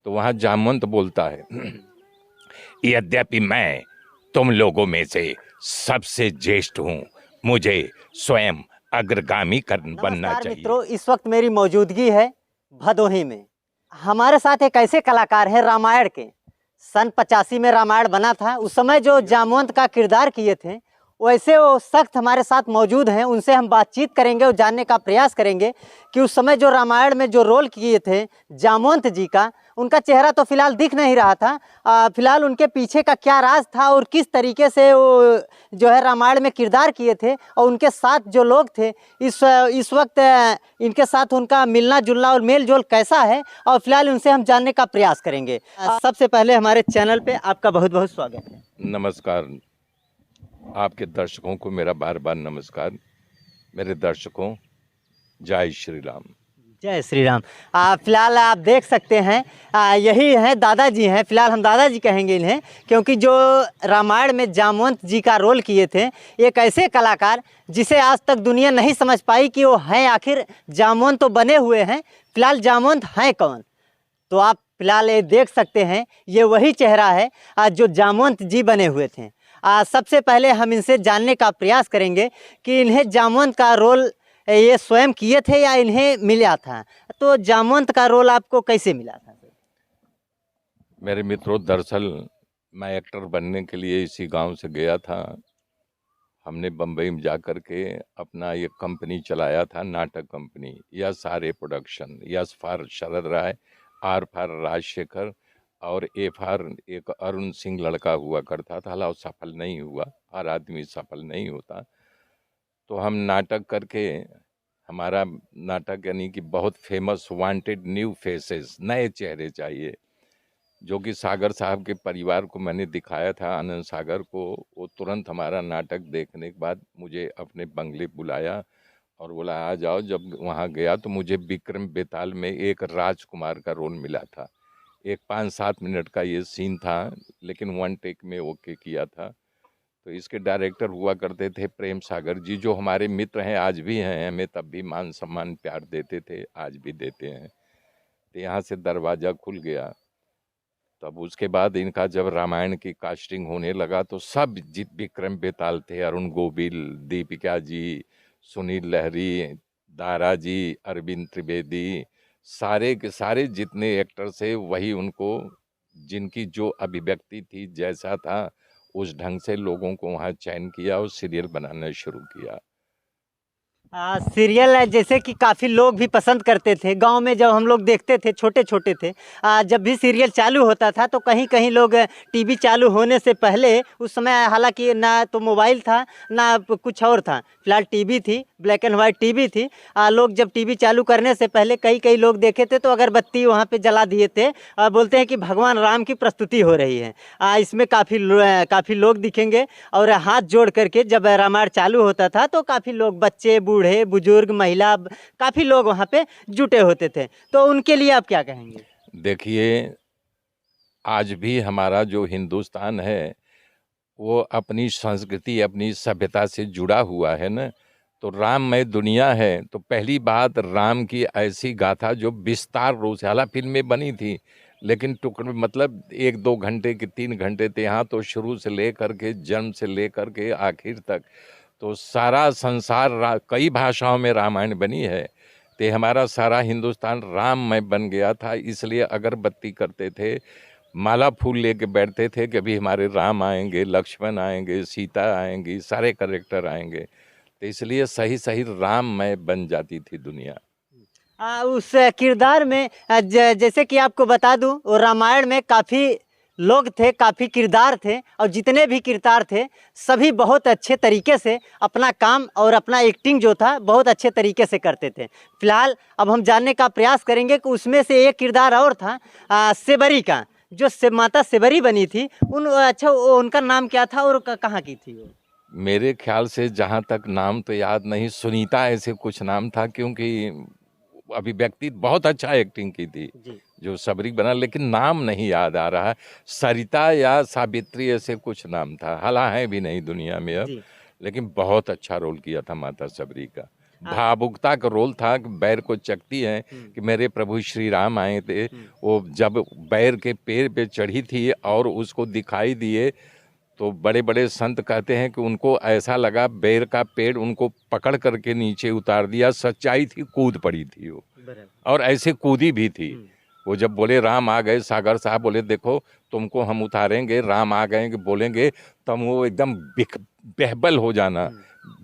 तो वहाँ जामवंत बोलता है यद्यपि मैं तुम लोगों में से सबसे ज्येष्ठ हूँ, मुझे स्वयं अग्रगामी बनना नमस्कार चाहिए। मित्रों, इस वक्त मेरी मौजूदगी है भदोही में। हमारे साथ एक ऐसे कलाकार हैं रामायण के। सन 85 में रामायण बना था, उस समय जो जामवंत का किरदार किए थे वैसे वो सख्त हमारे साथ मौजूद हैं। उनसे हम बातचीत करेंगे और जानने का प्रयास करेंगे कि उस समय जो रामायण में जो रोल किए थे जामवंत जी का, उनका चेहरा तो फिलहाल दिख नहीं रहा था। फिलहाल उनके पीछे का क्या राज था और किस तरीके से वो जो है रामायण में किरदार किए थे, और उनके साथ जो लोग थे इस वक्त इनके साथ उनका मिलना जुलना और मेल जोल कैसा है, और फिलहाल उनसे हम जानने का प्रयास करेंगे। सबसे पहले हमारे चैनल पे आपका बहुत बहुत स्वागत है। नमस्कार। आपके दर्शकों को मेरा बार बार नमस्कार। मेरे दर्शकों, जय श्री राम। जय श्री राम। फिलहाल आप देख सकते हैं यही हैं दादाजी हैं। फिलहाल हम दादाजी कहेंगे इन्हें, क्योंकि जो रामायण में जामवंत जी का रोल किए थे, एक ऐसे कलाकार जिसे आज तक दुनिया नहीं समझ पाई कि वो हैं आखिर जामवंत तो बने हुए हैं, फिलहाल जामवंत हैं कौन। तो आप फिलहाल ये देख सकते हैं, ये वही चेहरा है जो जामवंत जी बने हुए थे। सबसे पहले हम इनसे जानने का प्रयास करेंगे कि इन्हें जामवंत का रोल ये स्वयं किए थे या इन्हें मिला था। तो जामवंत का रोल आपको कैसे मिला था? मेरे मित्रों, दरअसल मैं एक्टर बनने के लिए इसी गांव से गया था। हमने बम्बई में जा कर के अपना एक कंपनी चलाया था, नाटक company, S R production. S for Sharad Rai, R for Rajshekhar और ए फॉर एक अरुण सिंह लड़का हुआ करता था। हालांकि सफल नहीं हुआ, हर आदमी सफल नहीं होता। तो हम नाटक करके, हमारा नाटक यानी कि बहुत फेमस, वांटेड न्यू फेसेस, नए चेहरे चाहिए, जो कि सागर साहब के परिवार को मैंने दिखाया था, आनंद सागर को। वो तुरंत हमारा नाटक देखने के बाद मुझे अपने बंगले बुलाया और बोला आ जाओ। जब वहाँ गया तो मुझे विक्रम बेताल में एक राजकुमार का रोल मिला था। एक 5-7 मिनट का ये सीन था, लेकिन 1 टेक में ओके किया था। तो इसके डायरेक्टर हुआ करते थे प्रेम सागर जी, जो हमारे मित्र हैं, आज भी हैं, हमें तब भी मान सम्मान प्यार देते थे, आज भी देते हैं। तो यहाँ से दरवाज़ा खुल गया। तब उसके बाद इनका जब रामायण की कास्टिंग होने लगा तो सब जित विक्रम बेताल थे, अरुण गोविल, दीपिका जी, सुनील लहरी, दारा जी, अरविंद त्रिवेदी, सारे के सारे जितने एक्टर थे वही उनको, जिनकी जो अभिव्यक्ति थी, जैसा था उस ढंग से लोगों को वहाँ चयन किया और सीरियल बनाना शुरू किया। सीरियल जैसे कि काफ़ी लोग भी पसंद करते थे। गांव में जब हम लोग देखते थे, छोटे छोटे थे, जब भी सीरियल चालू होता था तो कहीं कहीं लोग टीवी चालू होने से पहले, उस समय हालांकि ना तो मोबाइल था ना कुछ और था, फिलहाल टीवी थी, ब्लैक एंड वाइट टीवी थी। लोग जब टीवी चालू करने से पहले कई कई लोग देखे थे तो अगरबत्ती वहाँ पे जला दिए थे। बोलते हैं कि भगवान राम की प्रस्तुति हो रही है। इसमें काफ़ी लोग दिखेंगे, और हाथ जोड़ करके जब रामायण चालू होता था तो काफ़ी लोग, बच्चे, बूढ़े, बुजुर्ग, महिला, काफ़ी लोग वहाँ पे जुटे होते थे। तो उनके लिए आप क्या कहेंगे? देखिए, आज भी हमारा जो हिंदुस्तान है वो अपनी संस्कृति, अपनी सभ्यता से जुड़ा हुआ है ना। तो राममय दुनिया है, तो पहली बात राम की ऐसी गाथा जो विस्तार रूप से, हालांकि फिल्में बनी थी लेकिन टुकड़े, मतलब 1-2 घंटे के 3 घंटे थे। यहाँ तो शुरू से लेकर के, जन्म से लेकर के आखिर तक, तो सारा संसार, कई भाषाओं में रामायण बनी है। तो हमारा सारा हिंदुस्तान राममय बन गया था। इसलिए अगरबत्ती करते थे, माला फूल लेके बैठते थे कि अभी हमारे राम आएंगे, लक्ष्मण आएंगे, सीता आएंगी, सारे करेक्टर आएंगे। तो इसलिए सही सही राममय बन जाती थी दुनिया। उस किरदार में जैसे कि आपको बता दूं, वो रामायण में काफ़ी लोग थे, काफ़ी किरदार थे, और जितने भी किरदार थे सभी बहुत अच्छे तरीके से अपना काम और अपना एक्टिंग जो था बहुत अच्छे तरीके से करते थे। फिलहाल अब हम जानने का प्रयास करेंगे कि उसमें से एक किरदार और था सेबरी का, जो माता सेबरी बनी थी। अच्छा, उनका नाम क्या था और कहाँ की थी वो? मेरे ख्याल से, जहाँ तक नाम तो याद नहीं, सुनीता ऐसे कुछ नाम था, क्योंकि अभिव्यक्ति बहुत अच्छा एक्टिंग की थी जी। जो सबरी बना, लेकिन नाम नहीं याद आ रहा है। सरिता या सावित्री ऐसे कुछ नाम था, हालांकि है भी नहीं दुनिया में अब, जी। लेकिन बहुत अच्छा रोल किया था माता सबरी का। भावुकता का रोल था कि बैर को चखती है कि मेरे प्रभु श्री राम आए थे, वो जब बैर के पेड़ पे चढ़ी थी और उसको दिखाई दिए तो बड़े बड़े संत कहते हैं कि उनको ऐसा लगा बैर का पेड़ उनको पकड़ करके नीचे उतार दिया। सच्चाई थी, कूद पड़ी थी वो, और ऐसे कूदी भी थी वो। जब बोले राम आ गए, सागर साहब बोले देखो तुमको हम उतारेंगे, राम आ गए बोलेंगे, तब वो एकदम बेहबल हो जाना,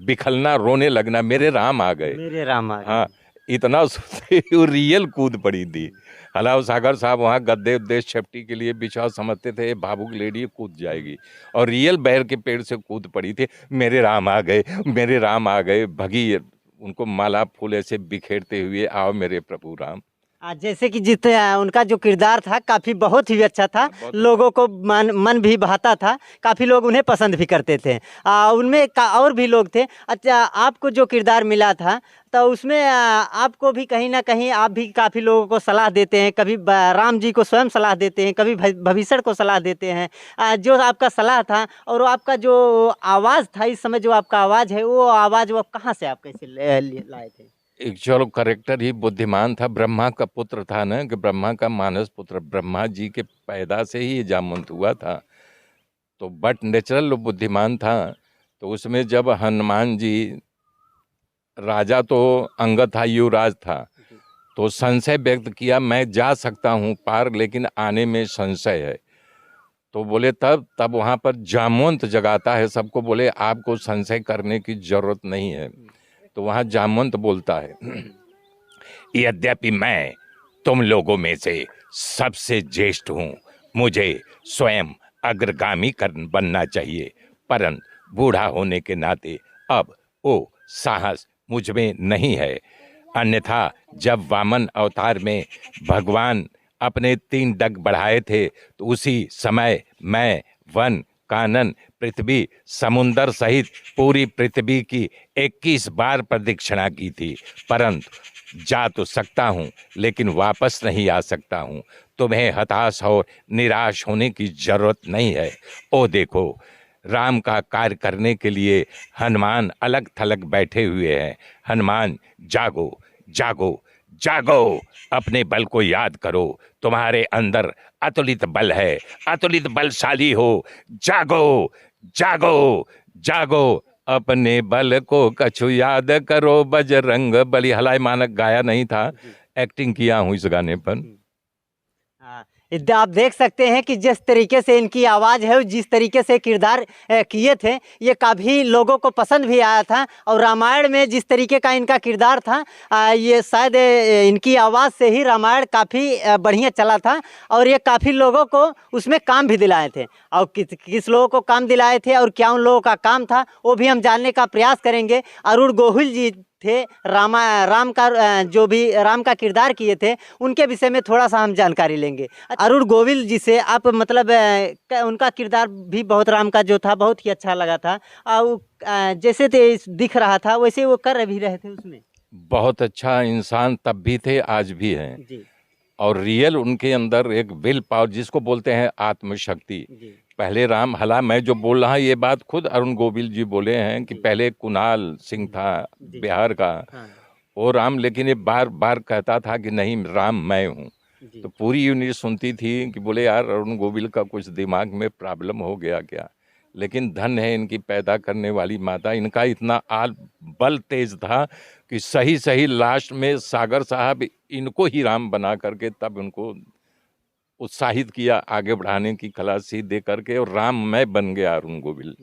बिखलना, रोने लगना, मेरे राम आ गए, मेरे राम आ गए। हाँ, इतना वो रियल कूद पड़ी थी। हलाव सागर साहब वहाँ गद्दे उद्दे सेफ्टी के लिए बिछाव समझते थे, भावुक लेडी कूद जाएगी, और रियल बैर के पेड़ से कूद पड़ी थी। मेरे राम आ गए, मेरे राम आ गए, भगी उनको माला फूल ऐसे बिखेरते हुए, आओ मेरे प्रभु राम। जैसे कि उनका जो किरदार था काफ़ी बहुत ही अच्छा था, लोगों को मन भी भाता था, काफ़ी लोग उन्हें पसंद भी करते थे। उनमें और भी लोग थे। अच्छा, आपको जो किरदार मिला था तो उसमें आपको भी कहीं ना कहीं आप भी काफ़ी लोगों को सलाह देते हैं, कभी राम जी को स्वयं सलाह देते हैं, कभी भविष्य को सलाह देते हैं। जो आपका सलाह था और वो आपका जो आवाज़ था, इस समय जो आपका आवाज़ है, वो आवाज़ वो कहाँ से आप कैसे लाए थे? एक्चुअल करेक्टर ही बुद्धिमान था, ब्रह्मा का पुत्र था ना, कि ब्रह्मा का मानस पुत्र, ब्रह्मा जी के पैदा से ही जामवंत हुआ था, तो बट नेचुरल बुद्धिमान था। तो उसमें जब हनुमान जी, राजा तो अंगद था, युवराज था, तो संशय व्यक्त किया, मैं जा सकता हूँ पार लेकिन आने में संशय है। तो बोले तब वहाँ पर जामवंत जगाता है सबको, बोले आपको संशय करने की जरूरत नहीं है। तो वहाँ जामवंत बोलता है, यद्यपि मैं तुम लोगों में से सबसे ज्येष्ठ हूँ, मुझे स्वयं अग्रगामी बनना चाहिए, परंतु बूढ़ा होने के नाते अब वो साहस मुझ में नहीं है। अन्यथा जब वामन अवतार में भगवान अपने 3 डग बढ़ाए थे तो उसी समय मैं वन, कानन, पृथ्वी, समुंदर सहित पूरी पृथ्वी की 21 बार प्रदक्षिणा की थी, परंतु जा तो सकता हूँ लेकिन वापस नहीं आ सकता हूँ। तुम्हें हताश और निराश होने की जरूरत नहीं है। ओ देखो, राम का कार्य करने के लिए हनुमान अलग थलग बैठे हुए हैं। हनुमान, जागो जागो जागो, अपने बल को याद करो, तुम्हारे अंदर अतुलित बल है, अतुलित बलशाली हो, जागो जागो जागो, अपने बल को कछु याद करो, बजरंग बली। हलाय मानक गाया नहीं था, एक्टिंग किया हूँ इस गाने पर। आप देख सकते हैं कि जिस तरीके से इनकी आवाज़ है, जिस तरीके से किरदार किए थे, ये काफ़ी लोगों को पसंद भी आया था। और रामायण में जिस तरीके का इनका किरदार था, ये शायद इनकी आवाज़ से ही रामायण काफ़ी बढ़िया चला था, और ये काफ़ी लोगों को उसमें काम भी दिलाए थे। और किस लोगों को काम दिलाए थे और क्या उन लोगों का काम था, वो भी हम जानने का प्रयास करेंगे। अरुण गोहिल जी थे, राम का किरदार किए थे, उनके विषय में थोड़ा सा हम जानकारी लेंगे। अरुण गोविल जी से आप मतलब उनका किरदार भी बहुत, राम का जो था बहुत ही अच्छा लगा था। जैसे दिख रहा था वैसे वो कर भी रहे थे उसमें। बहुत अच्छा इंसान तब भी थे, आज भी हैं जी। और रियल उनके अंदर एक विल पावर, जिसको बोलते हैं आत्मशक्ति। पहले राम, हला मैं जो बोल रहा ये बात खुद अरुण गोविल जी बोले हैं कि पहले कुणाल सिंह था बिहार का, वो राम, लेकिन ये बार बार कहता था कि नहीं राम मैं हूँ। तो पूरी यूनिट सुनती थी कि बोले यार अरुण गोविल का कुछ दिमाग में प्रॉब्लम हो गया क्या। लेकिन धन है इनकी पैदा करने वाली माता, इनका इतना बल तेज था कि सही सही लास्ट में सागर साहब इनको ही राम बना करके तब उनको उत्साहित किया आगे बढ़ाने की कला सीख दे करके, और राम मैं बन गया अरुण गोविल।